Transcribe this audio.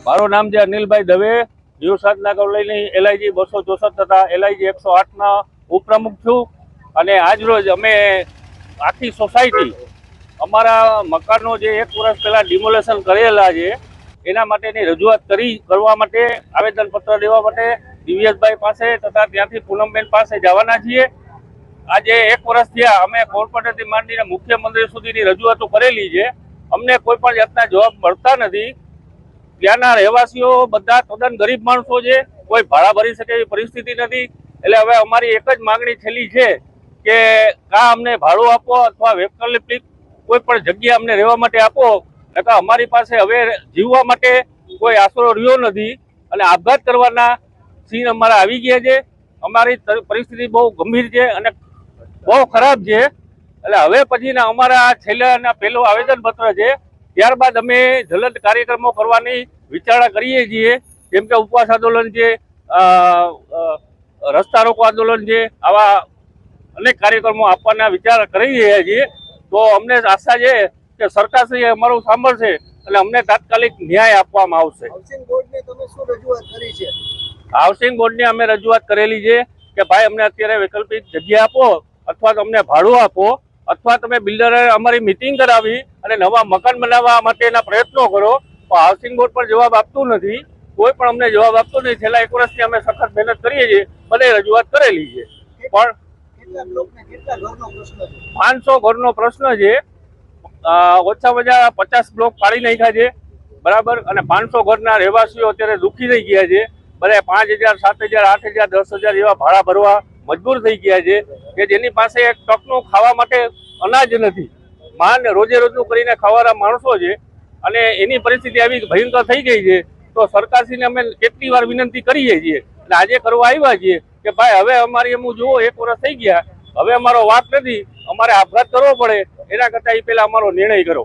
મારું નામ છે અનિલભાઈ દવે, જીવ સાધના કોલોની LIG 264 તથા LIG 108ના ઉપપ્રમુખ છું. અને આજ રોજ અમે આખી સોસાયટી અમારા મકાનનો જે 1 વર્ષ પહેલા ડિમોલેશન કરેલા છે એના માટેની રજૂઆત કરવા માટે આવેદનપત્ર દેવા માટે દિવ્યેશભાઈ પાસે તથા ત્યાંથી પૂનમબેન પાસે જવાના છીએ. આજે 1 વર્ષ થયા અમે કોર્પોરેટરથી માંડીને મુખ્યમંત્રી સુધીની રજૂઆતો કરેલી છે. અમને કોઈ પણ જાતના જવાબ મળતા નથી. ત્યાંના રહેવાસીઓ બધા તદ્દન ગરીબ માણસો છે, કોઈ ભાડા ભરી શકે એવી પરિસ્થિતિ નથી. એટલે હવે અમારી એક જ માંગણી છેલ્લી છે કે કાં અમને ભાડું આપો અથવા વૈકલ્પિક કોઈ પણ જગ્યા અમને રહેવા માટે આપો. નકર અમારી પાસે હવે જીવવા માટે કોઈ આશરો રહ્યો નથી અને આપઘાત કરવાના સીન અમારા આવી ગયા છે. અમારી પરિસ્થિતિ બહુ ગંભીર છે અને બહુ ખરાબ છે. એટલે હવે પછીના અમારા છેલ્લાના પહેલો આવેદનપત્ર છે. ત્યારબાદ અમે જલદ કાર્યક્રમો કરવાની વિચારણા કરીએ છીએ, જેમ કે ઉપવાસ આંદોલન છે, રસ્તા રોકો આંદોલન છે, આવા અનેક કાર્યક્રમો આપવાના વિચાર કરી રહ્યા છીએ. તો અમને આશા છે કે સરકારશ્રી અમારું સાંભળશે અને અમને તાત્કાલિક ન્યાય આપવામાં આવશે. હાઉસિંગ બોર્ડને અમે રજૂઆત કરેલી છે કે ભાઈ અમને અત્યારે વૈકલ્પિક જગ્યા આપો અથવા તો અમને ભાડું આપો અથવા તમે બિલ્ડરે અમારી મિટિંગ કરાવી અને નવા મકાન બનાવવા માટેના પ્રયત્નો કરો. તો હાઉસિંગ બોર્ડ પણ જવાબ આપતું નથી, કોઈ પણ અમને જવાબ આપતું નથી. છેલ્લા 1 વર્ષથી અમે સખત મહેનત કરીએ છીએ, બધે રજૂઆત કરેલી છે, પણ 500 ઘરનો પ્રશ્ન છે. ઓછામાં ઓછા 50 બ્લોક પાડી નાખ્યા છે, બરાબર. અને 500 ઘરના રહેવાસીઓ અત્યારે દુઃખી થઈ ગયા છે. બધા 5000, 7000, 8000, 10,000 એવા ભાડા ભરવા મજબૂર થઈ ગયા છે કે જેની પાસે એક ટકનું ખાવા માટે અનાજ નથી. રોજે રોજનું કરીને ખાવાના માણસો છે અને એની પરિસ્થિતિ આવી ભયંકર થઈ ગઈ છે. તો સરકારશ્રીને અમે કેટલી વાર વિનંતી કરીએ છીએ અને આજે કરવા આવ્યા છીએ કે ભાઈ હવે અમારી એમ જુઓ 1 વર્ષ થઈ ગયા, હવે અમારો વાત નથી, અમારે આપઘાત કરવો પડે એના કરતાં એ પહેલા અમારો નિર્ણય કરો.